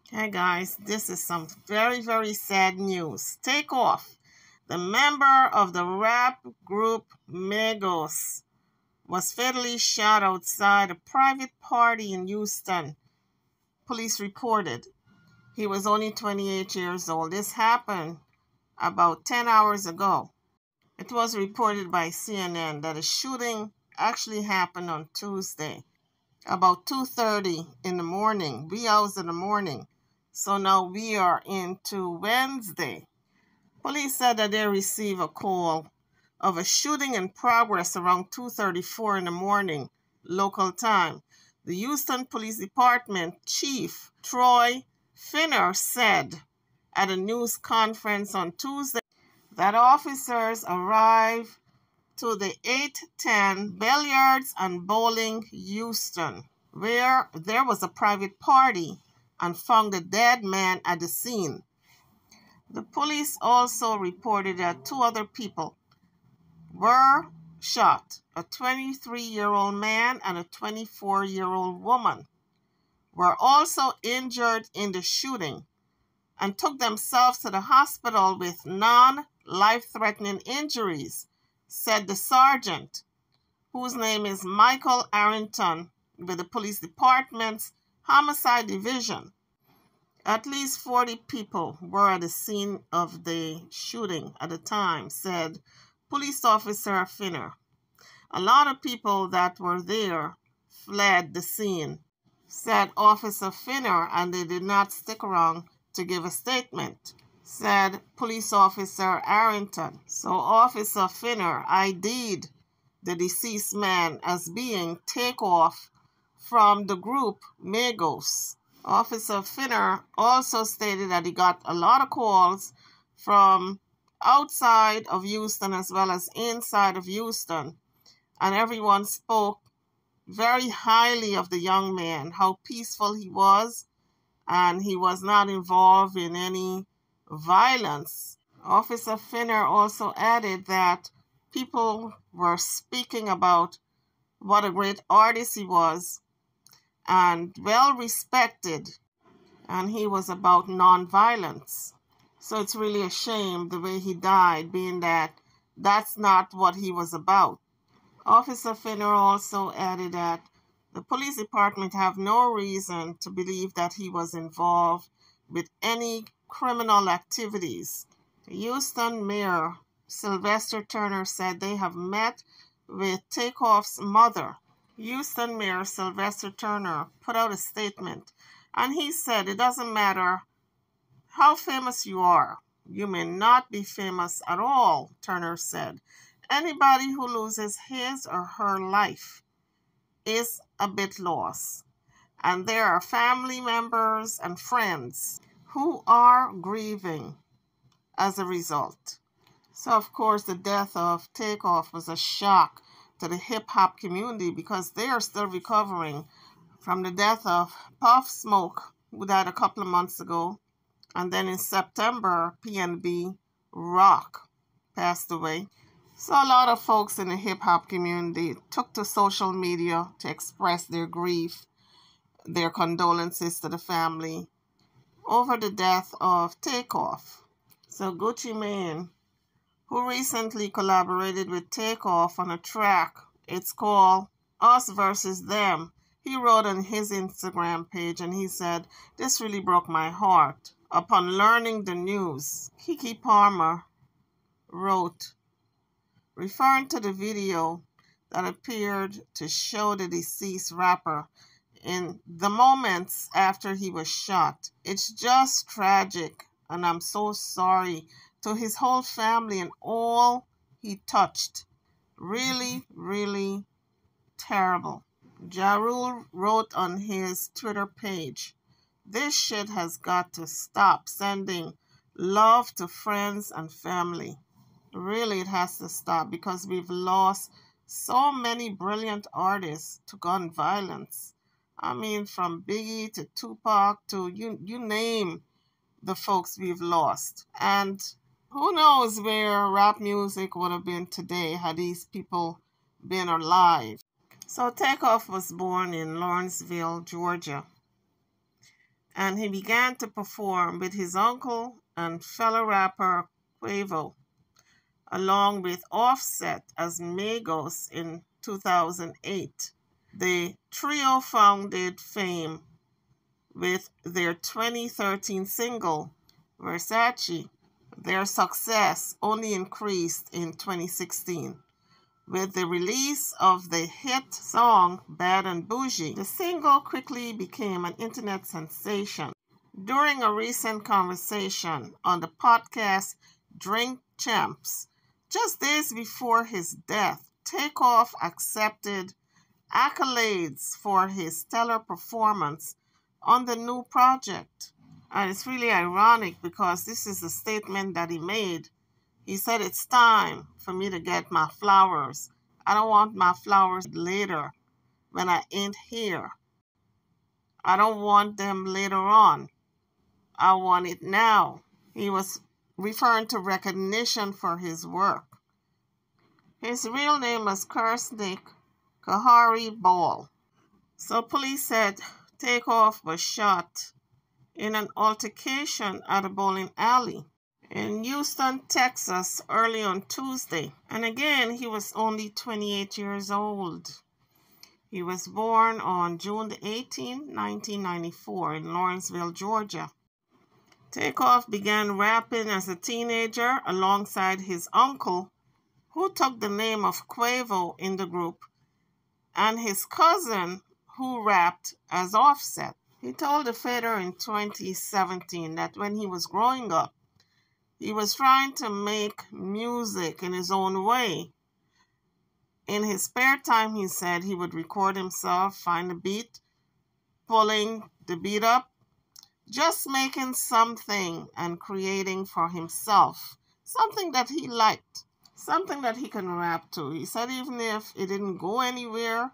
Hey guys, this is some very sad news. Takeoff, the member of the rap group Migos, was fatally shot outside a private party in Houston, police reported. He was only 28 years old. This happened about 10 hours ago. It was reported by CNN that a shooting actually happened on Tuesday, about 2:30 in the morning, wee hours in the morning. So now we are into Wednesday. Police said that they received a call of a shooting in progress around 2:34 in the morning, local time. The Houston Police Department Chief Troy Finner said at a news conference on Tuesday that officers arrived to the 810 Billiards and Bowling, Houston, where there was a private party, and found a dead man at the scene. The police also reported that two other people were shot. A 23-year-old man and a 24-year-old woman were also injured in the shooting and took themselves to the hospital with non-life-threatening injuries, said the sergeant, whose name is Michael Arrington, with the police department's homicide division. At least 40 people were at the scene of the shooting at the time, said police officer Finner. A lot of people that were there fled the scene, said Officer Finner, and they did not stick around to give a statement, said police officer Arrington. So Officer Finner ID'd the deceased man as being Takeoff from the group Migos. Officer Finner also stated that he got a lot of calls from outside of Houston as well as inside of Houston, and everyone spoke very highly of the young man, how peaceful he was, and he was not involved in any violence. Officer Finner also added that people were speaking about what a great artist he was and well respected, and he was about nonviolence. So it's really a shame the way he died, being that that's not what he was about. Officer Finner also added that the police department have no reason to believe that he was involved with any criminal activities. Houston Mayor Sylvester Turner said they have met with Takeoff's mother. Houston Mayor Sylvester Turner put out a statement, and he said it doesn't matter how famous you are. You may not be famous at all, Turner said. Anybody who loses his or her life is a bit lost, and there are family members and friends who are grieving as a result. So, of course, the death of Takeoff was a shock to the hip-hop community because they are still recovering from the death of Puff Smoke, who died a couple of months ago. And then in September, PNB Rock passed away. So a lot of folks in the hip-hop community took to social media to express their grief, their condolences to the family over the death of Takeoff. So Gucci Mane, who recently collaborated with Takeoff on a track, it's called Us Versus Them, he wrote on his Instagram page, and he said, "This really broke my heart." Upon learning the news, Keke Palmer wrote, referring to the video that appeared to show the deceased rapper in the moments after he was shot. "It's just tragic, and I'm so sorry to his whole family and all he touched. Really terrible." Ja Rule wrote on his Twitter page, "This shit has got to stop. Sending love to friends and family." Really, it has to stop because we've lost so many brilliant artists to gun violence. I mean, from Biggie to Tupac to you name the folks we've lost. And who knows where rap music would have been today had these people been alive. So Takeoff was born in Lawrenceville, Georgia. and he began to perform with his uncle and fellow rapper Quavo, along with Offset as Migos in 2008. The trio founded fame with their 2013 single, Versace. Their success only increased in 2016 with the release of the hit song Bad and Bougie. The single quickly became an internet sensation. During a recent conversation on the podcast Drink Champs, just days before his death, Takeoff accepted accolades for his stellar performance on the new project. And it's really ironic because this is the statement that he made. He said, "It's time for me to get my flowers. I don't want my flowers later when I ain't here. I don't want them later on. I want it now." He was referring to recognition for his work. His real name was Kirsnick Kahari Ball. So police said Takeoff was shot in an altercation at a bowling alley in Houston, Texas, early on Tuesday. And again, he was only 28 years old. He was born on June 18, 1994 in Lawrenceville, Georgia. Takeoff began rapping as a teenager alongside his uncle, who took the name of Quavo in the group, and his cousin, who rapped as Offset. He told the Fader in 2017 that when he was growing up, he was trying to make music in his own way. In his spare time, he said he would record himself, find a beat, pulling the beat up, just making something and creating for himself, something that he liked, something that he can rap to. He said even if it didn't go anywhere,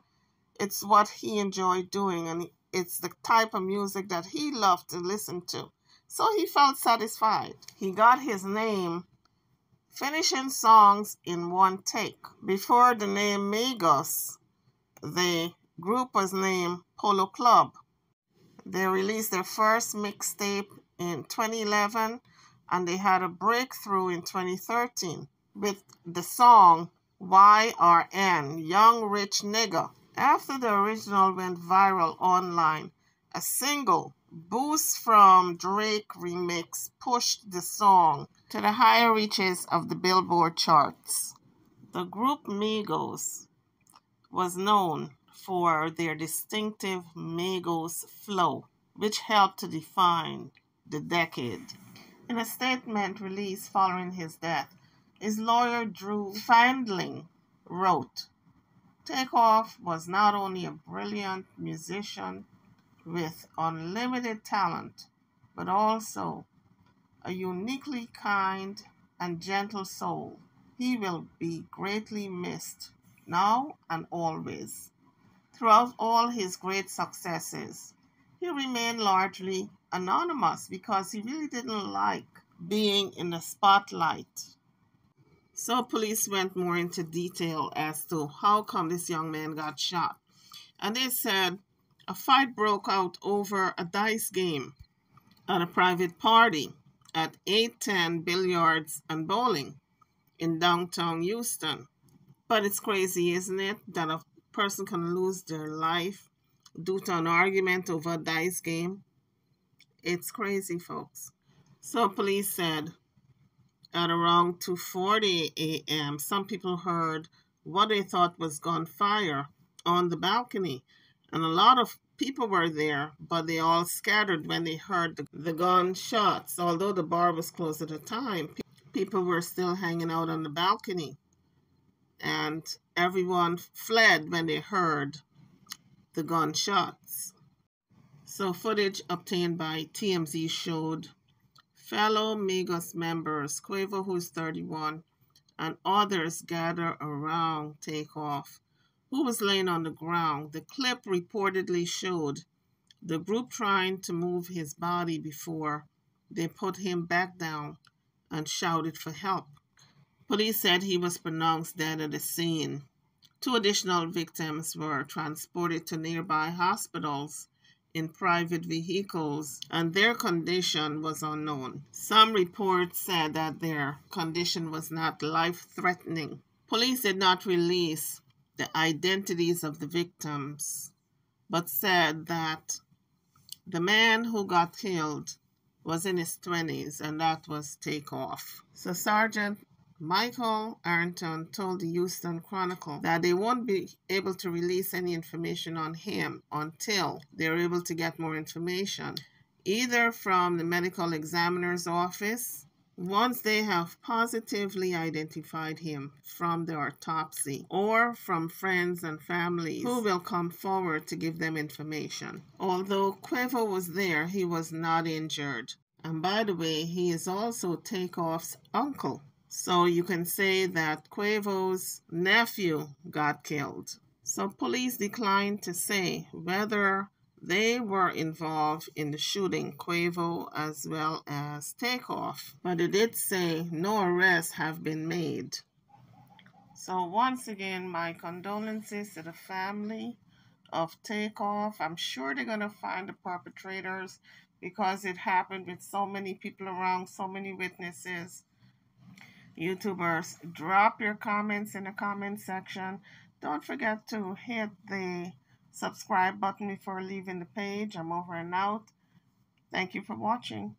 it's what he enjoyed doing, and it's the type of music that he loved to listen to. So he felt satisfied. He got his name finishing songs in one take. Before the name Migos, the group was named Polo Club. They released their first mixtape in 2011, and they had a breakthrough in 2013 with the song YRN, Young Rich Nigga. After the original went viral online, a single, Boost from Drake remix, pushed the song to the higher reaches of the Billboard charts. The group Migos was known for their distinctive Migos flow, which helped to define the decade. In a statement released following his death, his lawyer Drew Fandling wrote, "Takeoff was not only a brilliant musician with unlimited talent, but also a uniquely kind and gentle soul. He will be greatly missed, now and always." Throughout all his great successes, he remained largely anonymous because he really didn't like being in the spotlight. So police went more into detail as to how come this young man got shot. And they said a fight broke out over a dice game at a private party at 810 Billiards and Bowling in downtown Houston. But it's crazy, isn't it, that a person can lose their life due to an argument over a dice game? It's crazy, folks. So police said at around 2:40 a.m., some people heard what they thought was gunfire on the balcony. And a lot of people were there, but they all scattered when they heard the gunshots. Although the bar was closed at the time, people were still hanging out on the balcony. And everyone fled when they heard the gunshots. So footage obtained by TMZ showed fellow Migos members, Quavo, who's 31, and others gather around Takeoff, who was laying on the ground. The clip reportedly showed the group trying to move his body before they put him back down and shouted for help. Police said he was pronounced dead at the scene. 2 additional victims were transported to nearby hospitals in private vehicles, and their condition was unknown. Some reports said that their condition was not life-threatening. Police did not release the identities of the victims, but said that the man who got killed was in his 20s, and that was Takeoff. So Sergeant Michael Arrington told the Houston Chronicle that they won't be able to release any information on him until they're able to get more information, either from the medical examiner's office, once they have positively identified him from the autopsy, or from friends and families who will come forward to give them information. Although Quavo was there, he was not injured. And by the way, he is also Takeoff's uncle. So you can say that Quavo's nephew got killed. So police declined to say whether they were involved in the shooting, Quavo as well as Takeoff. But it did say no arrests have been made. So once again, my condolences to the family of Takeoff. I'm sure they're going to find the perpetrators because it happened with so many people around, so many witnesses. YouTubers, drop your comments in the comment section. Don't forget to hit the subscribe button before leaving the page. I'm over and out. Thank you for watching.